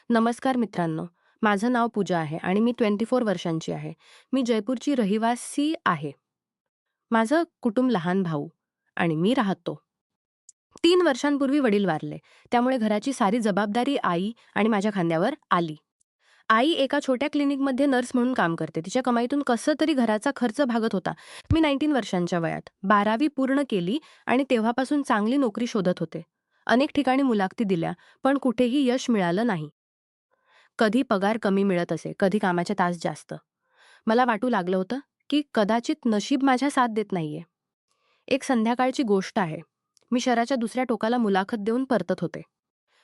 नमस्कार मित्रांनो. माझं नाव पूजा आहे आणि मी 24 वर्षांची आहे. मी जयपूरची रहिवासी आहे. माझं कुटुंब लहान भाऊ आणि मी राहतो. 3 वर्षांपूर्वी वडील वारले. त्यामुळे घराची सारी जबाबदारी आई आणि माझ्या खांद्यावर आली. आई एका छोट्या क्लिनिकमध्ये नर्स म्हणून काम करते. तिच्या कमाईतून कसं तरी घराचा खर्च भागत होता. मी 19 वर्षांच्या वयात 12वी पूर्ण केली आणि तेव्हापासून चांगली नोकरी शोधत होते. अनेक ठिकाणी मुलाखती दिल्या, पण कुठेही यश मिळालं नाही. कधी पगार कमी मिळत असे, कधी कामाचे तास जास्त. मला वाटू लागलं होतं, की कदाचित नशीब माझ्या साथ देत नाहीये. एक संध्याकाळची गोष्ट आहे. मी शहराच्या दुसऱ्या टोकाला मुलाखत देऊन परतत होते.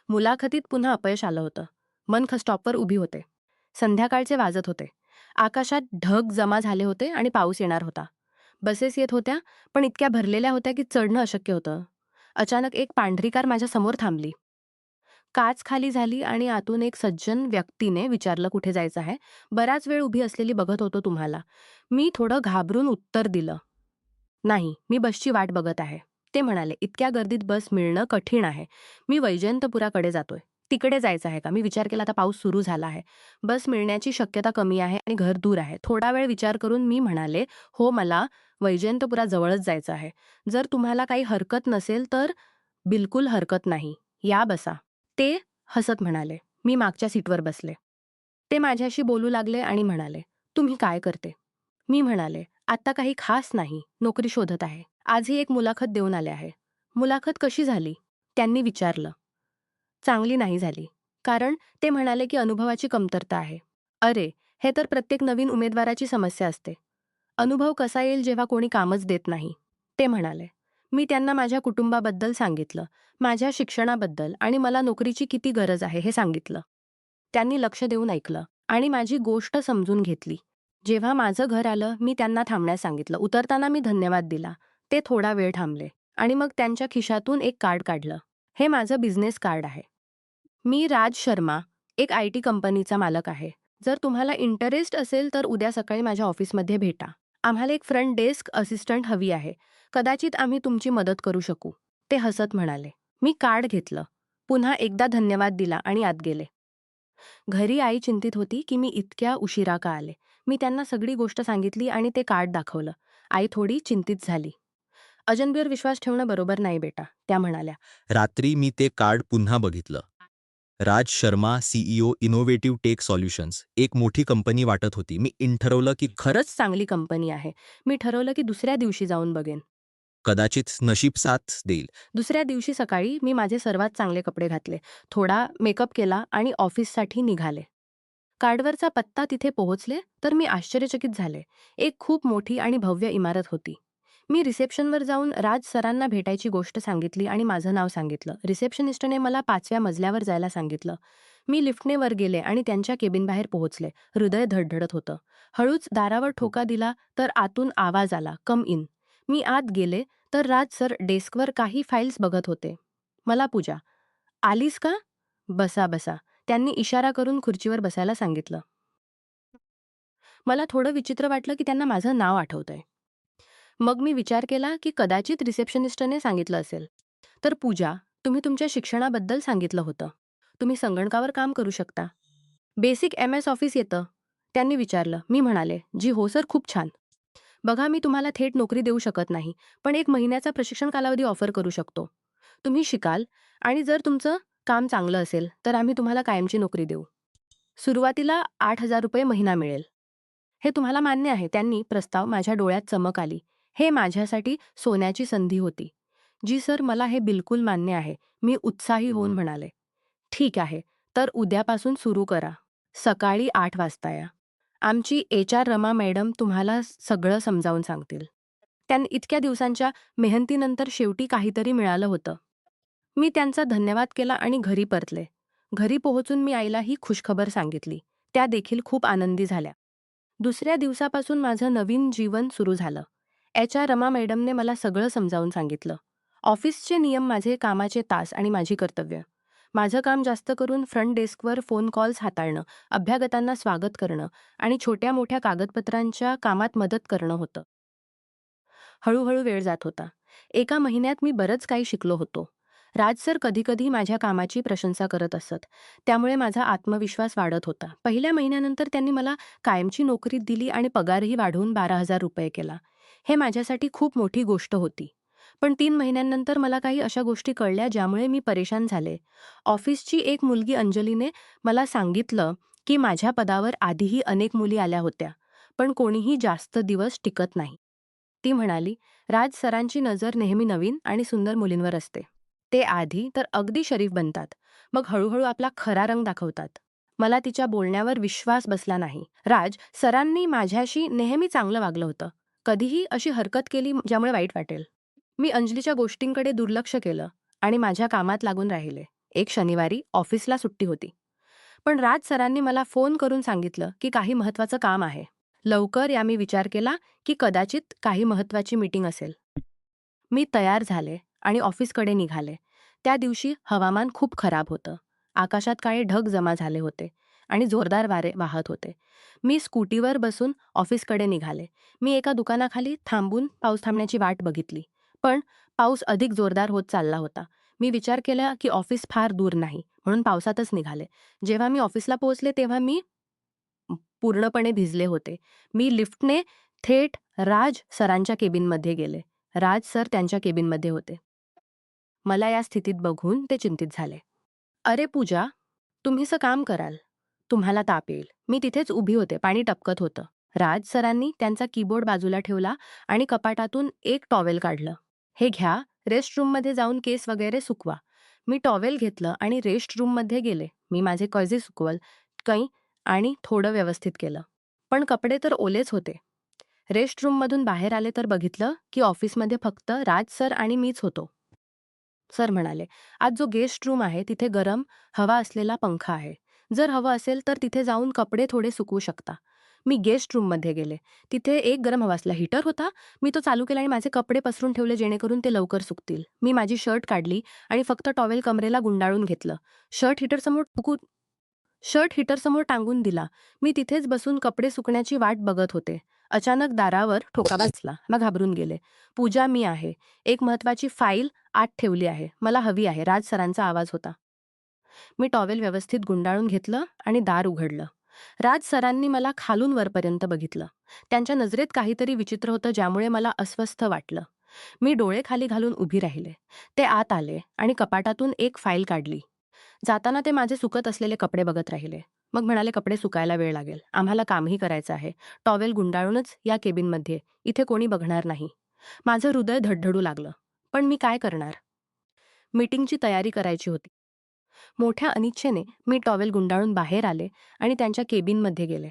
मुलाखतीत पुन्हा अपयश आलं होतं. मन स्टॉपवर उभी होते. संध्याकाळचे वाजत होते. आकाशात ढग जमा झाले होते आणि पाऊस येणार होता. बसेस येत होत्या, पण इतक्या भरलेल्या होत्या की चढणं अशक्य होतं. अचानक एक पांढरी कार माझ्या समोर थांबली. काच खाली झाली आणि आतून एक सज्जन व्यक्तीने विचारलं, "कुठे जायचं आहे?" "बराच वेळ उभी असलेली बघत होतो तुम्हाला." मी थोडं घाबरून उत्तर दिलं, "नाही, मी बसची वाट बघत आहे." ते म्हणाले, "इतक्या गर्दीत बस मिळणं कठीण आहे. मी वैजयंतपुराकडे जातोय." "तिकडे जायचं आहे का?" मी विचार केला, आता पाऊस सुरू झाला आहे. बस मिळण्याची शक्यता कमी आहे आणि घर दूर आहे. थोडा वेळ विचार करून मी म्हणाले, "हो, मला वैजयंतपुराजवळच जायचं आहे. जर तुम्हाला काही हरकत नसेल तर." "बिलकुल हरकत नाही. या बसा." ते हसत म्हणाले. मी मागच्या सीटवर बसले. ते माझ्याशी बोलू लागले आणि म्हणाले, "तुम्ही काय करते?" मी म्हणाले, "आत्ता काही खास नाही. नोकरी शोधत आहे. आजही एक मुलाखत देऊन आले आहे." "मुलाखत कशी झाली?" त्यांनी विचारलं. "चांगली नाही झाली." कारण ते म्हणाले की अनुभवाची कमतरता आहे. अरे, हे तर प्रत्येक नवीन उमेदवाराची समस्या असते. अनुभव कसा येईल जेव्हा कोणी कामच देत नाही? ते म्हणाले. मी त्यांना माझ्या कुटुंबाबद्दल सांगितलं, माझ्या शिक्षणाबद्दल आणि मला नोकरीची किती गरज आहे हे सांगितलं. त्यांनी लक्ष देऊन ऐकलं आणि माझी गोष्ट समजून घेतली. जेव्हा माझं घर आलं, मी त्यांना थांबण्यास सांगितलं. उतरताना मी धन्यवाद दिला. ते थोडा वेळ थांबले आणि मग त्यांच्या खिशातून एक कार्ड काढलं. हे माझं बिझनेस कार्ड आहे. मी राज शर्मा, एक IT कंपनीचा मालक आहे. जर तुम्हाला इंटरेस्ट असेल तर उद्या सकाळी माझ्या ऑफिसमध्ये भेटा. आम्हाला एक फ्रंट डेस्क असिस्टंट हवी आहे. कदाचित आम्ही तुमची मदत करू शकू. ते हसत म्हणाले. मी कार्ड घेतलं. पुन्हा एकदा धन्यवाद दिला आणि आत गेले. घरी आई चिंतित होती की मी इतक्या उशिरा का आले. मी त्यांना सगळी गोष्ट सांगितली आणि ते कार्ड दाखवलं. आई थोडी चिंतित झाली. अजनबीवर विश्वास ठेवणं बरोबर नाही बेटा, त्या म्हणाल्या. रात्री मी ते कार्ड पुन्हा बघितलं. Raj Sharma, CEO, innovative tech solutions. एक मोठी कंपनी वाटत होती. मी ठरवलं की खरंच चांगली कंपनी आहे. मी ठरवलं की दुसऱ्या दिवशी जाऊन बघेन. कदाचित नशीब साथ देईल. दुसऱ्या दिवशी सकाळी मी माझे सर्वात चांगले कपडे घातले, थोडा मेकअप केला आणि ऑफिससाठी निघाले. कार्डवरचा पत्ता तिथे पोहोचले तर मी आश्चर्यचकित झाले. एक खूप मोठी आणि भव्य इमारत होती. मी रिसेप्शनवर जाऊन राज सरांना भेटायची गोष्ट सांगितली आणि माझं नाव सांगितलं. रिसेप्शनिस्टने मला 5व्या मजल्यावर जायला सांगितलं. मी लिफ्टने वर गेले आणि त्यांच्या केबिनबाहेर पोहोचले. हृदय धडधडत होतं. हळूच दारावर ठोका दिला तर आतून आवाज आला, "कम इन." मी आत गेले तर राज सर डेस्कवर काही फाईल्स बघत होते. "मला पूजा, आलीस का? बसा बसा." त्यांनी इशारा करून खुर्चीवर बसायला सांगितलं. मला थोडं विचित्र वाटलं की त्यांना माझं नाव आठवतंय. मग मी विचार केला की कदाचित रिसेप्शनिस्टने सांगितलं असेल. तर पूजा, तुम्ही तुमच्या शिक्षणाबद्दल सांगितलं होतं. तुम्ही संगणकावर काम करू शकता. बेसिक MS ऑफिस येतं? त्यांनी विचारलं. मी म्हणाले, "जी हो सर, खूप छान." "बघा, मी तुम्हाला थेट नोकरी देऊ शकत नाही, पण 1 महिन्याचा प्रशिक्षण कालावधी ऑफर करू शकतो. तुम्ही शिकाल आणि जर तुमचं काम चांगलं असेल, तर आम्ही तुम्हाला कायमची नोकरी देऊ. सुरुवातीला ₹8,000 महिना मिळेल. हे तुम्हाला मान्य आहे?" त्यांनी प्रस्ताव माझ्या डोळ्यात चमक आली. हे माझ्यासाठी सोन्याची संधी होती. "जी सर, मला हे बिलकुल मान्य आहे." मी उत्साही होऊन म्हणाले. "ठीक आहे, तर उद्यापासून सुरू करा. सकाळी 8 वाजता या. आमची HR रमा मॅडम तुम्हाला सगळं समजावून सांगतील." त्यांनी इतक्या दिवसांच्या मेहनतीनंतर शेवटी काहीतरी मिळालं होतं. मी त्यांचा धन्यवाद केला आणि घरी परतले. घरी पोहोचून मी आईला ही खुशखबर सांगितली. त्या देखील खूप आनंदी झाल्या. दुसऱ्या दिवसापासून माझं नवीन जीवन सुरू झालं. HR रमा मॅडमने मला सगळं समजावून सांगितलं. ऑफिसचे नियम, माझे कामाचे तास आणि माझी कर्तव्य. माझं काम जास्त करून फ्रंट डेस्कवर फोन कॉल्स हाताळणं, अभ्यागतांना स्वागत करणं आणि छोट्या-मोठ्या कागदपत्रांच्या कामात मदत करणं होतं. हळूहळू वेळ जात होता. एका महिन्यात मी बरंच काही शिकलो होतो. राज सर कधीकधी माझ्या कामाची प्रशंसा करत असत. त्यामुळे माझा आत्मविश्वास वाढत होता. पहिल्या महिन्यानंतर त्यांनी मला कायमची नोकरी दिली आणि पगारही वाढवून ₹12,000 केला. हे माझ्यासाठी खूप मोठी गोष्ट होती. पण 3 महिन्यांनंतर मला काही अशा गोष्टी कळल्या ज्यामुळे मी परेशान झाले. ऑफिसची एक मुलगी अंजलीने मला सांगितलं की माझ्या पदावर आधीही अनेक मुली आल्या होत्या, पण कोणीही जास्त दिवस टिकत नाही. ती म्हणाली, "राज सरांची नजर नेहमी नवीन आणि सुंदर मुलींवर असते. ते आधी तर अगदी शरीफ बनतात, मग हळूहळू आपला खरा रंग दाखवतात." मला तिच्या बोलण्यावर विश्वास बसला नाही. राज सरांनी माझ्याशी नेहमी चांगलं वागलं होतं. कधीही अशी हरकत केली ज्यामुळे वाईट वाटेल. मी अंजलीच्या गोष्टींकडे दुर्लक्ष केलं आणि माझ्या कामात लागून राहिले. एक शनिवारी ऑफिसला सुट्टी होती. पण राज सरांनी मला फोन करून सांगितलं की काही महत्त्वाचं काम आहे. लवकर या मी विचार केला की कदाचित काही महत्त्वाची मीटिंग असेल. मी तयार झाले आणि ऑफिसकडे निघाले. त्या दिवशी हवामान खूप खराब होतं. आकाशात काळे ढग जमा झाले होते आणि जोरदार वारे वाहत होते. मी स्कूटीवर बसून ऑफिसकडे निघाले. मी एका दुकानाखाली थांबून पाऊस थांबण्याची वाट बघितली. पण पाऊस अधिक जोरदार होत चालला होता. मी विचार केला की ऑफिस फार दूर नाही, म्हणून पावसातच निघाले. जेव्हा मी ऑफिसला पोहोचले तेव्हा मी पूर्णपणे भिजले होते. मी लिफ्टने थेट राज सरांच्या केबिनमध्ये गेले. राज सर त्यांच्या केबिनमध्ये होते. मला या स्थितीत बघून ते चिंतित झाले. "अरे पूजा, तुम्हीचं काम कराल. तुम्हाला ताप येईल." मी तिथेच उभी होते. पाणी टपकत होतं. राज सरांनी त्यांचा कीबोर्ड बाजूला ठेवला आणि कपाटातून एक टॉवेल काढलं. "हे घ्या, रेस्ट रूममध्ये जाऊन केस वगैरे सुकवा." मी टॉवेल घेतलं आणि रेस्ट रूममध्ये गेले. मी माझे कळजे सुकवल, कै आणि थोडं व्यवस्थित केलं. पण कपडे तर ओलेच होते. रेस्ट रूममधून बाहेर आले तर बघितलं की ऑफिसमध्ये फक्त राज सर आणि मीच होतो. सर म्हणाले, "आज जो गेस्ट रूम आहे तिथे गरम हवा असलेला पंखा आहे. जर हवं असेल तर तिथे जाऊन कपडे थोडे सुकवू शकता." मी गेस्ट रूममध्ये गेले. तिथे एक गरम हवा असलेला हीटर होता. मी तो चालू केला आणि माझे कपडे पसरून ठेवले जेणेकरून ते लवकर सुकतील. मी माझी शर्ट काढली आणि फक्त टॉवेल कमरेला गुंडाळून घेतलं. शर्ट हीटरसमोर टांगून दिला. मी तिथेच बसून कपडे सुकण्याची वाट बघत होते. अचानक दारावर ठोका बसला. मग घाबरून गेले. "पूजा, मी आहे. एक महत्त्वाची फाईल आत ठेवली आहे. मला हवी आहे." राज सरांचा आवाज होता. मी टॉवेल व्यवस्थित गुंडाळून घेतलं आणि दार उघडलं. राज सरांनी मला खालून वरपर्यंत बघितलं. त्यांच्या नजरेत काहीतरी विचित्र होतं ज्यामुळे मला अस्वस्थ वाटलं. मी डोळे खाली घालून उभी राहिले. ते आत आले आणि कपाटातून एक फाईल काढली. जाताना ते माझे सुकत असलेले कपडे बघत राहिले. मग म्हणाले, "कपडे सुकायला वेळ लागेल. आम्हाला कामही करायचं आहे. टॉवेल गुंडाळूनच या केबिनमध्ये. इथे कोणी बघणार नाही." माझं हृदय धडधडू लागलं. पण मी काय करणार? मीटिंगची तयारी करायची होती. मोठ्या अनिच्छेने मी टॉवेल गुंडाळून बाहेर आले आणि त्यांच्या केबिनमध्ये गेले.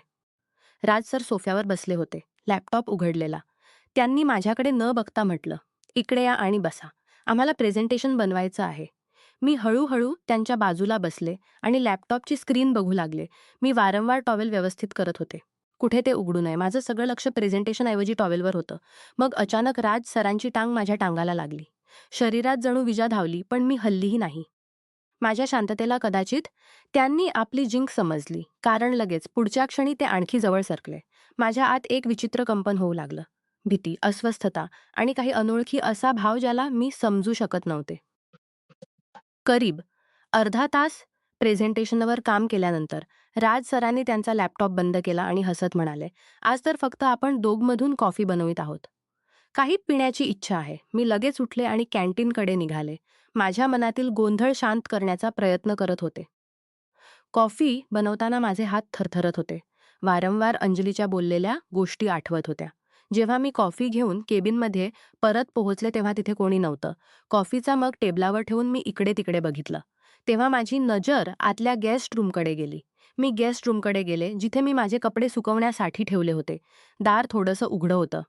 राज सर सोफ्यावर बसले होते. लॅपटॉप उघडलेला. त्यांनी माझ्याकडे न बघता म्हटलं, "इकडे या आणि बसा. आम्हाला प्रेझेंटेशन बनवायचं आहे." मी हळूहळू त्यांच्या बाजूला बसले आणि लॅपटॉपची स्क्रीन बघू लागले. मी वारंवार टॉवेल व्यवस्थित करत होते. कुठे ते उघडू नये. माझं सगळं लक्ष प्रेझेंटेशनऐवजी टॉवेलवर होतं. मग अचानक राज सरांची टांग माझ्या टांगाला लागली. शरीरात जणू विजा धावली, पण मी हललीही नाही. माझ्या शांततेला कदाचित त्यांनी आपली जिंक समजली, कारण लगेच पुढच्या क्षणी ते आणखी जवळ सरकले. माझ्या आत एक विचित्र कंपन होऊ लागलं. भीती, अस्वस्थता आणि काही अनोळखी असा भाव ज्याला मी समजू शकत नव्हते. करीब अर्धा तास प्रेझेंटेशनवर काम केल्यानंतर राज सरांनी त्यांचा लॅपटॉप बंद केला आणि हसत म्हणाले, "आज तर फक्त आपण दोघमधून कॉफी बनवित आहोत. काही पिण्याची इच्छा आहे." मी लगेच उठले आणि कॅन्टीनकडे निघाले. माझ्या मनातील गोंधळ शांत करण्याचा प्रयत्न करत होते. कॉफी बनवताना माझे हात थरथरत होते. वारंवार अंजलीच्या बोललेल्या गोष्टी आठवत होत्या. जेव्हा मी कॉफी घेऊन केबिनमध्ये परत पोहोचले तेव्हा तिथे कोणी नव्हतं. कॉफीचा मग टेबलावर ठेवून मी इकडे-तिकडे बघितलं. तेव्हा माझी नजर आतल्या गेस्ट रूमकडे गेली. मी गेस्ट रूमकडे गेले, जिथे मी माझे कपडे सुकवण्यासाठी ठेवले होते. दार थोडंसं उघडं होतं.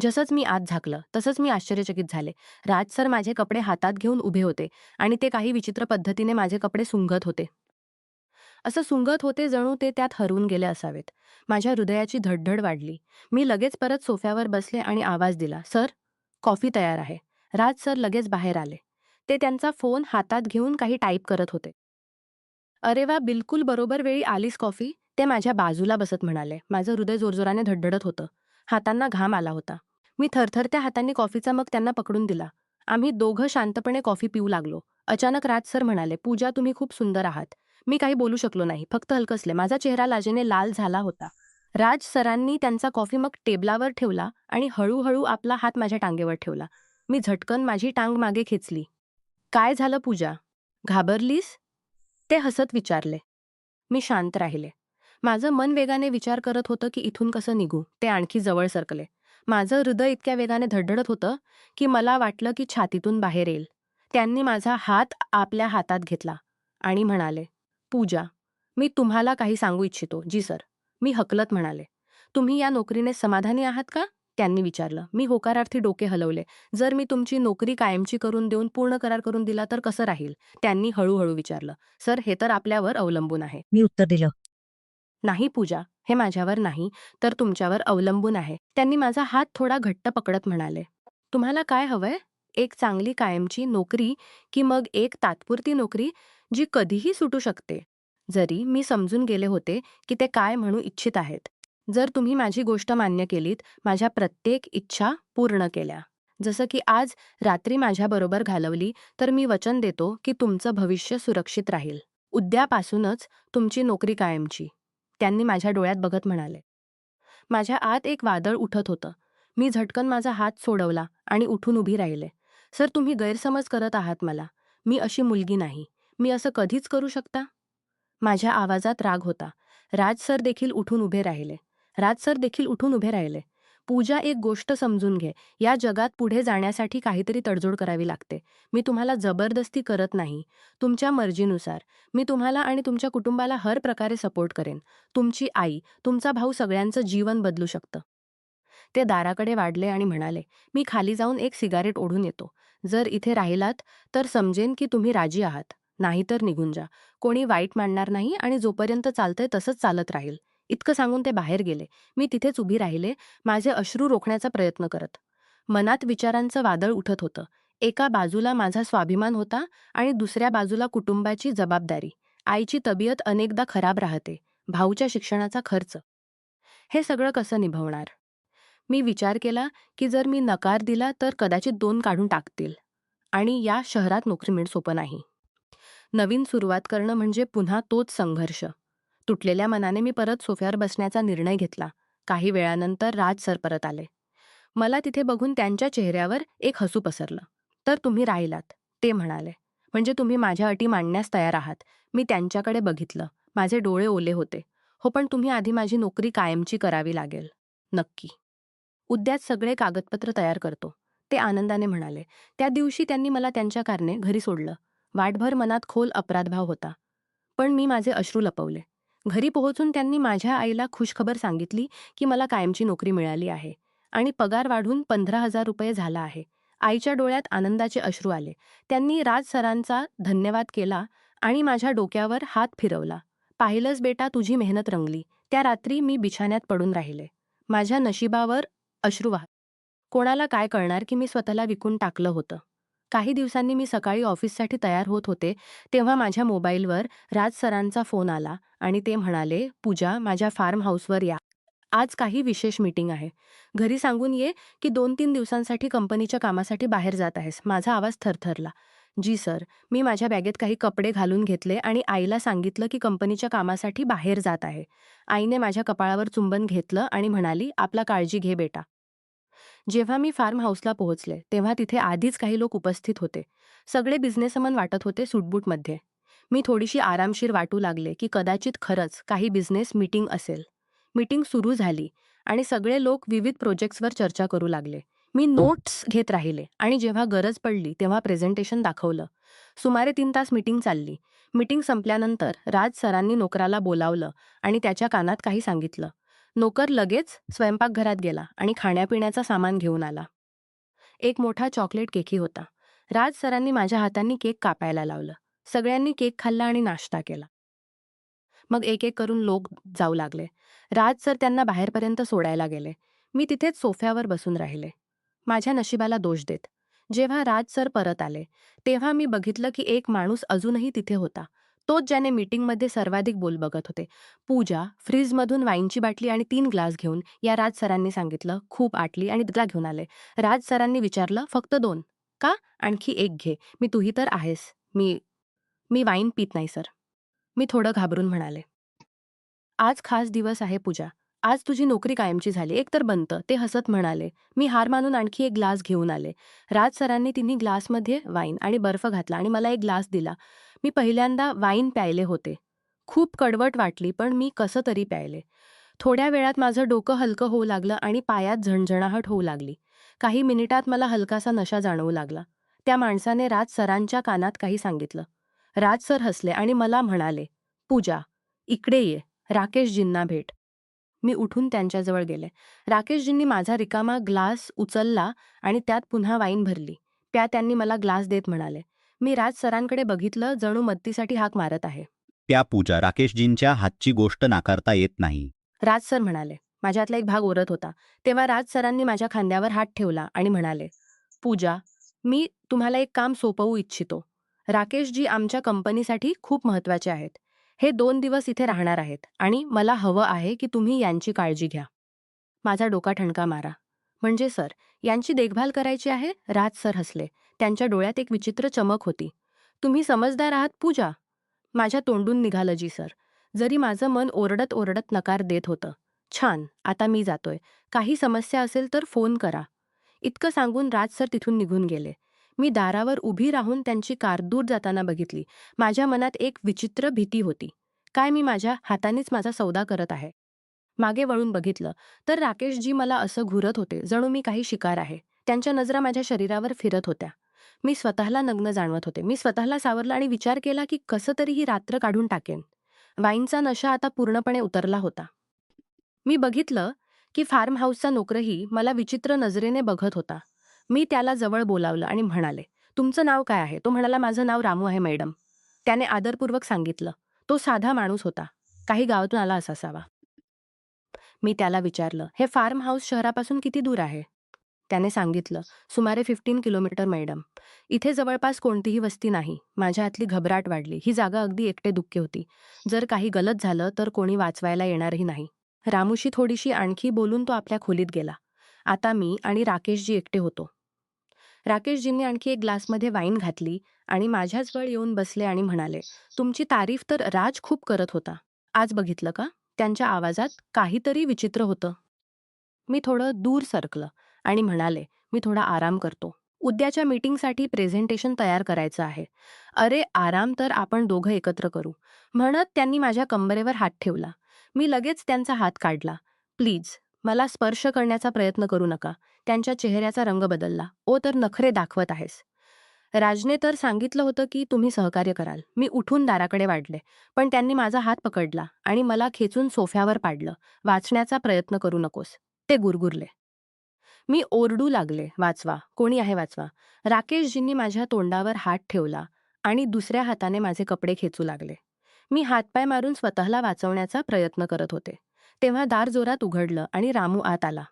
जसंच मी आत झाकलं, तसंच मी आश्चर्यचकित झाले. राज सर माझे कपडे हातात घेऊन उभे होते आणि ते काही विचित्र पद्धतीने माझे कपडे सुंघत होते. असं सुंगत होते जणू ते त्यात हरवून गेले असावेत. माझ्या हृदयाची धडधड वाढली. मी लगेच परत सोफ्यावर बसले आणि आवाज दिला, "सर, कॉफी तयार आहे." राज सर लगेच बाहेर आले. ते त्यांचा फोन हातात घेऊन काही टाईप करत होते. "अरे वा, बिलकुल बरोबर वेळी आलीस कॉफी." ते माझ्या बाजूला बसत म्हणाले. माझं हृदय जोरजोराने धडधडत होतं. हातांना घाम आला होता. मी थरथरत्या हातांनी कॉफीचा मग त्यांना पकडून दिला. आम्ही दोघं शांतपणे कॉफी पिऊ लागलो. अचानक राज सर म्हणाले, "पूजा, तुम्ही खूप सुंदर आहात." मी काही बोलू शकलो नाही, फक्त हलकसले. माझा चेहरा लाजेने लाल झाला होता. राज सरांनी त्यांचा कॉफी मग टेबलावर ठेवला आणि हळूहळू आपला हात माझ्या टांगेवर ठेवला. मी झटकन माझी टांग मागे खेचली. "काय झालं पूजा? घाबरलीस?" ते हसत विचारले. मी शांत राहिले. माझं मन वेगाने विचार करत होतं की इथून कसं निघू. ते आणखी जवळ सरकले. माझं हृदय इतक्या वेगाने धडधडत होतं की मला वाटलं की छातीतून बाहेर येईल. त्यांनी माझा हात आपल्या हातात घेतला आणि म्हणाले, "पूजा, मी तुम्हाला काही सांगू इच्छितो." "जी सर." मी हकलत म्हणाले. "तुम्ही या नोकरीने समाधानी आहात का?" त्यांनी विचारलं. मी होकारार्थी डोके हलवले. "जर मी तुमची नोकरी कायमची करून देऊन पूर्ण करार करून दिला तर कसं राहील?" त्यांनी हळूहळू विचारलं. "सर, हे तर आपल्यावर अवलंबून आहे." मी उत्तर दिलं. "नाही पूजा, हे माझ्यावर नाही, तर तुमच्यावर अवलंबून आहे." त्यांनी माझा हात थोडा घट्ट पकडत म्हणाले, "तुम्हाला काय हवंय? एक चांगली कायमची नोकरी की मग एक तात्पुरती नोकरी जी कधीही सुटू शकते?" जरी मी समजून गेले होते की ते काय म्हणू इच्छित आहेत. जर तुम्ही माझी गोष्ट मान्य केलीत, माझ्या प्रत्येक इच्छा पूर्ण केल्या, जसं की आज रात्री माझ्याबरोबर घालवली, तर मी वचन देतो की तुमचं भविष्य सुरक्षित राहील. उद्यापासूनच तुमची नोकरी कायमची." त्यांनी माझ्या डोळ्यात बघत म्हणाले. माझ्या आत एक वादळ उठत होतं. मी झटकन माझा हात सोडवला आणि उठून उभी राहिले. "सर, तुम्ही गैरसमज करत आहात मला. मी अशी मुलगी नाही. मी असं कधीच करू शकता?" माझ्या आवाजात राग होता. राज सर देखील उठून उभे राहिले. "पूजा, एक गोष्ट समजून घे. या जगात पुढे जाण्यासाठी काहीतरी तडजोड करावी लागते. मी तुम्हाला जबरदस्ती करत नाही. तुमच्या मर्जीनुसार. मी तुम्हाला आणि तुमच्या कुटुंबाला हर प्रकारे सपोर्ट करेन. तुमची आई, तुमचा भाऊ सगळ्यांचं जीवन बदलू शकतं." ते दाराकडे वाढले आणि म्हणाले, "मी खाली जाऊन एक सिगारेट ओढून येतो. जर इथे राहिलात तर समजेन की तुम्ही राजी आहात. नाहीतर निघून जा. कोणी वाईट मानणार नाही आणि जोपर्यंत चालतंय तसंच चालत राहील." इतकं सांगून ते बाहेर गेले. मी तिथेच उभी राहिले, माझे अश्रू रोखण्याचा प्रयत्न करत. मनात विचारांचं वादळ उठत होतं. एका बाजूला माझा स्वाभिमान होता आणि दुसऱ्या बाजूला कुटुंबाची जबाबदारी. आईची तब्येत अनेकदा खराब राहते. भाऊच्या शिक्षणाचा खर्च. हे सगळं कसं निभवणार? मी विचार केला की जर मी नकार दिला तर कदाचित 2 काढून टाकतील आणि या शहरात नोकरी मिळणं सोपं नाही. नवीन सुरुवात करणं म्हणजे पुन्हा तोच संघर्ष. तुटलेल्या मनाने मी परत सोफ्यावर बसण्याचा निर्णय घेतला. काही वेळानंतर राज सर परत आले. मला तिथे बघून त्यांच्या चेहऱ्यावर एक हसू पसरलं. "तर तुम्ही राहिलात," ते म्हणाले. "म्हणजे तुम्ही माझ्या अटी मांडण्यास तयार आहात." मी त्यांच्याकडे बघितलं. माझे डोळे ओले होते. "हो, पण तुम्ही आधी माझी नोकरी कायमची करावी लागेल." "नक्की. उद्याच सगळे कागदपत्र तयार करतो," ते आनंदाने म्हणाले. त्या दिवशी त्यांनी मला त्यांच्या कारने घरी सोडलं. वाटभर मनात खोल अपराधभाव होता. पण मी माझे अश्रू लपवले. घरी पोहोचून त्यांनी माझ्या आईला खुशखबर सांगितली की मला कायमची नोकरी मिळाली आहे आणि पगार वाढून ₹15,000 झाला आहे. आईच्या डोळ्यात आनंदाचे अश्रू आले. त्यांनी राज सरांचा धन्यवाद केला आणि माझ्या डोक्यावर हात फिरवला. "पाहिलंस बेटा, तुझी मेहनत रंगली." त्या रात्री मी बिछाण्यात पडून राहिले. माझ्या नशिबावर अश्रू वाहत. कोणाला काय कळणार की मी स्वतःला विकून टाकलं होतं. काही दिवसांनी मी सकाळी ऑफिससाठी तयार होत होते, तेव्हा माझ्या मोबाईलवर राज सरांचा फोन आला आणि ते म्हणाले, "पूजा, माझ्या फार्म हाऊसवर या. आज काही विशेष मीटिंग आहे. घरी सांगून ये की 2-3 दिवसांसाठी कंपनीच्या कामासाठी बाहेर जात आहेस." माझा आवाज थरथरला. "जी सर." मी माझ्या बॅगेत काही कपडे घालून घेतले आणि आईला सांगितलं की कंपनीच्या कामासाठी बाहेर जात आहे. आईने माझ्या कपाळावर चुंबन घेतलं आणि म्हणाली, "आपला काळजी घे बेटा." जेव्हा मी फार्म हाऊसला पोहोचले, तेव्हा तिथे आधीच काही लोक उपस्थित होते. सगळे बिझनेसमन वाटत होते सूटबूटमध्ये. मी थोडीशी आरामशीर वाटू लागले की कदाचित खरंच काही बिझनेस मीटिंग असेल. मीटिंग सुरू झाली आणि सगळे लोक विविध प्रोजेक्ट्सवर चर्चा करू लागले. मी नोट्स घेत राहिले आणि जेव्हा गरज पडली तेव्हा प्रेझेंटेशन दाखवलं. सुमारे 3 तास मीटिंग चालली. मीटिंग संपल्यानंतर राज सरांनी नोकराला बोलावलं आणि त्याच्या कानात काही सांगितलं. नोकर लगेच स्वयंपाकघरात गेला आणि खाण्यापिण्याचा सामान घेऊन आला. एक मोठा चॉकलेट केकही होता. राज सरांनी माझ्या हातांनी केक कापायला लावलं. सगळ्यांनी केक खाल्ला आणि नाश्ता केला. मग एक एक करून लोक जाऊ लागले. राज सर त्यांना बाहेरपर्यंत सोडायला गेले. मी तिथेच सोफ्यावर बसून राहिले, माझ्या नशिबाला दोष देत. जेव्हा राज सर परत आले, तेव्हा मी बघितलं की एक माणूस अजूनही तिथे होता. तोच ज्याने मीटिंगमध्ये सर्वाधिक बोल बघत होते. "पूजा, फ्रीजमधून वाईनची बाटली आणि 3 ग्लास घेऊन या." राज सरांनी सांगितलं. खूप आटली आणि तिला घेऊन आले. राज सरांनी विचारलं, "फक्त 2? का? आणखी एक घे. मी तूही तर आहेस." मी मी वाईन पित नाही सर. मी थोडं घाबरून म्हणाले. आज खास दिवस आहे पूजा. आज तुझी नोकरी कायमची झाली. एकतर बनतं. ते हसत म्हणाले. मी हार मानून आणखी एक ग्लास घेऊन आले. राज सरांनी तिन्ही ग्लासमध्ये वाईन आणि बर्फ घातला आणि मला एक ग्लास दिला. मी पहिल्यांदा वाईन प्यायले होते. खूप कडवट वाटली पण मी कसं तरी प्यायले. थोड्या वेळात माझं डोकं हलकं होऊ लागलं आणि पायात झणझणाहट होऊ लागली. काही मिनिटात मला हलकासा नशा जाणवू लागला. त्या माणसाने राज सरांच्या कानात काही सांगितलं. राज सर हसले आणि मला म्हणाले, "पूजा, इकडे ये. राकेशजींना भेट." मी उठून त्यांच्याजवळ गेले. राकेशजींनी माझा रिकामा ग्लास उचलला आणि त्यात पुन्हा वाईन भरली. त्यांनी मला ग्लास देत म्हणाले. मी राज सरांकडे बघितलं, जणू मदतीसाठी हाक मारत आहे. त्या पूजा राकेशजींच्या हातची गोष्ट नाकारता येत नाही. राज सर म्हणाले. माझ्यातला एक भाग ओरत होता. तेव्हा राज सरांनी माझ्या खांद्यावर हात ठेवला आणि म्हणाले, "पूजा, मी तुम्हाला एक काम सोपवू इच्छितो. राकेशजी आमच्या कंपनीसाठी खूप महत्त्वाचे आहेत. हे 2 दिवस इथे राहणार आहेत आणि मला हवं आहे की तुम्ही यांची काळजी घ्या." माझा डोका ठणका मारा. "म्हणजे सर, यांची देखभाल करायची आहे?" राज सर हसले. त्यांच्या डोळ्यात एक विचित्र चमक होती. "तुम्ही समजदार आहात पूजा?" माझ्या तोंडून निघालं, "जी सर." जरी माझं मन ओरडत ओरडत नकार देत होतं. "छान, आता मी जातोय. काही समस्या असेल तर फोन करा." इतकं सांगून राज सर तिथून निघून गेले. मी दारावर उभी राहून त्यांची कार दूर जाताना बघितली. माझ्या मनात एक विचित्र भीती होती. काय मी माझ्या हातानेच माझा सौदा करत आहे? मागे वळून बघितलं तर राकेशजी मला असं घुरत होते, जणू मी काही शिकार आहे. त्यांच्या नजरा माझ्या शरीरावर फिरत होत्या. मी स्वतःला नग्न जाणवत होते. मी स्वतःला सावरलं आणि विचार केला की कसं तरी ही रात्र काढून टाकेन. वाईनचा नशा आता पूर्णपणे उतरला होता. मी बघितलं की फार्म हाऊसचा नोकरही मला विचित्र नजरेने बघत होता. मी त्याला जवळ बोलावलं आणि म्हणाले, "तुमचं नाव काय आहे?" तो म्हणाला, "माझं नाव रामू आहे मॅडम." त्याने आदरपूर्वक सांगितलं. तो साधा माणूस होता. काही गावातून आला असावा. मी त्याला विचारलं, "हे फार्म हाऊस शहरापासून किती दूर आहे?" त्याने सांगितलं, "सुमारे 15 किलोमीटर मॅडम. इथे जवळपास कोणतीही वस्ती नाही." माझ्या हातली घबराट वाढली. ही जागा अगदी एकटे-दुक्के होती. जर काही गलत झालं तर कोणी वाचवायला येणारही नाही. रामूशी थोडीशी आणखी बोलून तो आपल्या खोलीत गेला. आता मी आणि राकेशजी एकटे होतो. राकेशजींनी आणखी एक ग्लासमध्ये वाईन घातली आणि माझ्याजवळ येऊन बसले आणि म्हणाले, "तुमची तारीफ तर राज खूप करत होता. आज बघितलं का?" त्यांच्या आवाजात काहीतरी विचित्र होतं. मी थोडं दूर सरकलं आणि म्हणाले, "मी थोडा आराम करतो. उद्याच्या मीटिंगसाठी प्रेझेंटेशन तयार करायचं आहे." "अरे, आराम तर आपण दोघं एकत्र करू." म्हणत त्यांनी माझ्या कंबरेवर हात ठेवला. मी लगेच त्यांचा हात काढला. "प्लीज, मला स्पर्श करण्याचा प्रयत्न करू नका." त्यांच्या चेहऱ्याचा रंग बदलला. "ओ, तर नखरे दाखवत आहेस." राजने तर सांगितलं होतं की तुम्ही सहकार्य कराल. मी उठून दाराकडे वाढले. पण त्यांनी माझा हात पकडला आणि मला खेचून सोफ्यावर पाडलं. "वाचण्याचा प्रयत्न करू नकोस." ते गुरगुरले. मी ओरडू लागले, "वाचवा, कोणी आहे वाचवा." राकेशजींनी माझ्या तोंडावर हात ठेवला आणि दुसऱ्या हाताने माझे कपडे खेचू लागले. मी हातपाय मारून स्वतःला वाचवण्याचा प्रयत्न करत होते. तेव्हा दार जोरात उघडलं आणि रामू आत आला.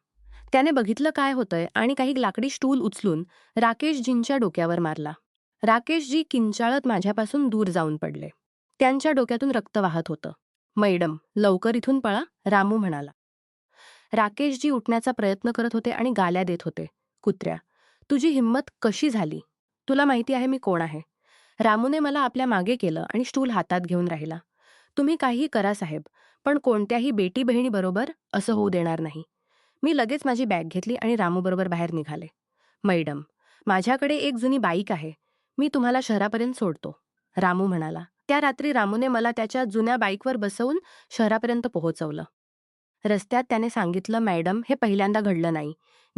त्याने बघितलं काय होतंय आणि काही लाकडी स्टूल उचलून राकेशजींच्या डोक्यावर मारला. राकेशजी किंचाळत माझ्यापासून दूर जाऊन पडले. त्यांच्या डोक्यातून रक्त वाहत होतं. "मैडम, लवकर इथून पळा," रामू म्हणाला. राकेशजी उठण्याचा प्रयत्न करत होते आणि गाल्या देत होते. "कुत्र्या, तुझी हिंमत कशी झाली? तुला माहिती आहे मी कोण आहे." रामूने मला आपल्या मागे केलं आणि स्टूल हातात घेऊन राहिला. "तुम्ही काहीही करा साहेब, पण कोणत्याही बेटी बहिणीबरोबर असं होऊ देणार नाही." मी लगेच माझी बॅग घेतली आणि रामूबरोबर बाहेर निघाले. "मैडम, माझ्याकडे एक जुनी बाईक आहे. मी तुम्हाला शहरापर्यंत सोडतो," रामू म्हणाला. त्या रात्री रामूने मला त्याच्या जुन्या बाईकवर बसवून शहरापर्यंत पोहोचवलं. रस्त्यात त्याने सांगितलं, "मॅडम, हे पहिल्यांदा घडलं नाही.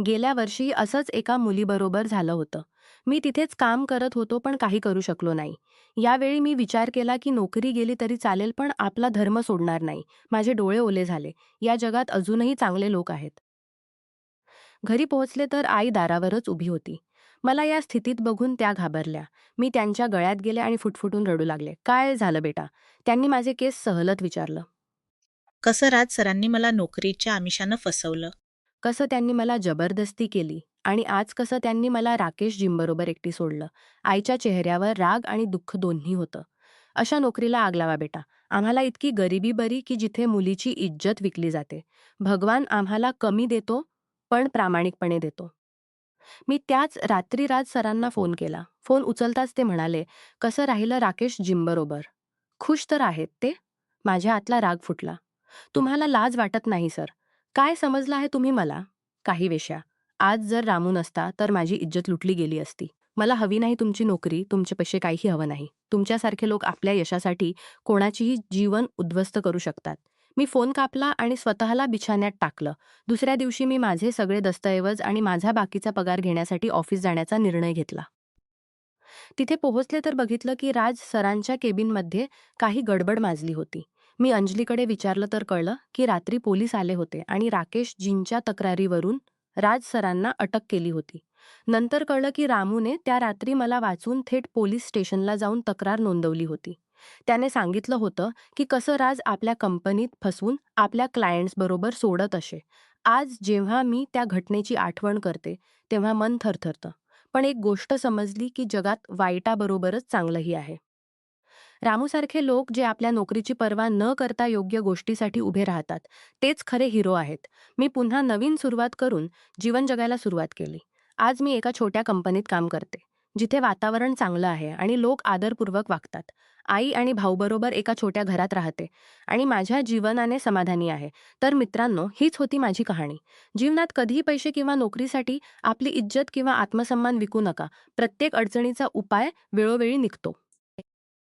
गेल्या वर्षी असंच एका मुलीबरोबर झालं होतं. मी तिथेच काम करत होतो पण काही करू शकलो नाही. यावेळी मी विचार केला की नोकरी गेली तरी चालेल पण आपला धर्म सोडणार नाही." माझे डोळे ओले झाले. या जगात अजूनही चांगले लोक आहेत. घरी पोहोचले तर आई दारावरच उभी होती. मला या स्थितीत बघून त्या घाबरल्या. मी त्यांच्या गळ्यात गेले आणि फुटफुटून रडू लागले. "काय झालं बेटा?" त्यांनी माझे केस सहलत विचारलं. कसं राज सरांनी मला नोकरीच्या आमिषानं फसवलं. कसं त्यांनी मला जबरदस्ती केली आणि आज कसं त्यांनी मला राकेशजींबरोबर एकटी सोडलं. आईच्या चेहऱ्यावर राग आणि दुःख दोन्ही होतं. "अशा नोकरीला आग लावा बेटा. आम्हाला इतकी गरिबी बरी की जिथे मुलीची इज्जत विकली जाते. भगवान आम्हाला कमी देतो पण प्रामाणिकपणे देतो." मी त्याच रात्री राज सरांना फोन केला. फोन उचलताच ते म्हणाले, "कसं राहिलं राकेश जिमबरोबर? खुश तर आहेत ते?" माझ्या आतला राग फुटला. "तुम्हाला लाज वाटत नाही सर. काय समजलं आहे तुम्ही मला? काही वेश्या. आज जर रामू नसता तर माझी इज्जत लुटली गेली असती. मला हवी नाही तुमची नोकरी, तुमचे पैसे काहीही हवं नाही. तुमच्यासारखे लोक आपल्या यशासाठी कोणाचीही जीवन उद्ध्वस्त करू शकतात." मी फोन कापला आणि स्वतःला बिछान्यात टाकलं. दुसऱ्या दिवशी मी माझे सगळे दस्तऐवज आणि माझा बाकीचा पगार घेण्यासाठी ऑफिस जाण्याचा निर्णय घेतला. तिथे पोहोचले तर बघितलं की राज सरांच्या केबिनमध्ये काही गडबड माजली होती. मी अंजलीकडे विचारलं तर कळलं की रात्री पोलीस आले होते आणि राकेश जींच्या तक्रारीवरून राज सरांना अटक केली होती. नंतर कळलं की रामूने त्या रात्री मला वाचून थेट पोलीस स्टेशनला जाऊन तक्रार नोंदवली होती. त्याने सांगितलं होतं की कसं राज आपल्या कंपनीत फसवून आपल्या क्लायंट्सबरोबर सोडत असे. आज जेव्हा मी त्या घटनेची आठवण करते तेव्हा मन थरथरतं. पण एक गोष्ट समजली की जगात वाईटाबरोबरच चांगलंही आहे. रामूसारखे लोक जे आपल्या नोकरीची पर्वा न करता योग्य गोष्टीसाठी उभे राहतात, तेच खरे हिरो आहेत. मी पुन्हा नवीन सुरुवात करून जीवन जगायला सुरुवात केली. आज मी एका छोट्या कंपनीत काम करते, जिथे वातावरण चांगलं आहे आणि लोक आदरपूर्वक वागतात. आई आणि भाऊबरोबर एका छोट्या घरात राहते आणि माझ्या जीवनाने समाधानी आहे. तर मित्रांनो, हीच होती माझी कहाणी. जीवनात कधीही पैसे किंवा नोकरीसाठी आपली इज्जत किंवा आत्मसन्मान विकू नका. प्रत्येक अडचणीचा उपाय वेळोवेळी निघतो.